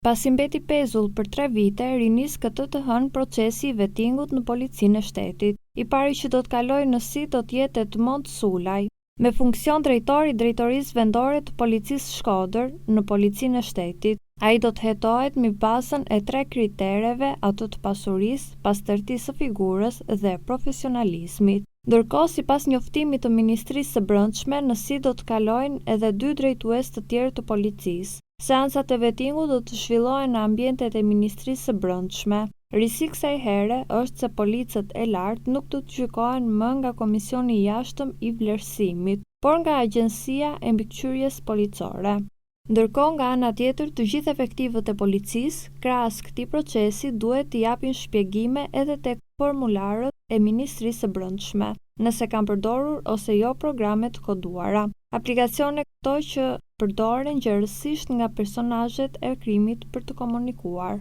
Pasi mbeti pezull për 3 vite, rinis këtë të hënë procesi i vettingut në Policinë e Shtetit. I pari që do të kalojë në si do të jetë Edmond Sulaj, me funksion drejtor i Drejtorisë Vendore të Policisë Shkodër në Policinë e Shtetit. Ai do të hetohet mbi bazën e 3 kritereve, ato të pasurisë, pastërtisë së figurës dhe profesionalizmit. Ndërkohë, sipas njoftimit të Ministrisë së Brendshme, në si do të kalojnë edhe 2 drejtues të tjerë të policisë. Seancat e vettingut do të zhvillohen në ambientet e Ministrisë së Brendshme. Risi kësaj here është se policët e lartë nuk do të gjykohen më nga Komisioni i Jashtëm i Vlerësimit, por nga Agjencia e Mbikëqyrjes Policore. Ndërkohë, nga ana tjetër, të gjithë efektivët e policisë, krahas këtij procesi, duhet të japin shpjegime edhe tek formularët e Ministrisë së Brendshme, nëse kanë përdorur ose jo programe të koduara. Aplikacione këto që përdoren gjerësisht nga personazhet e krimit për të komunikuar.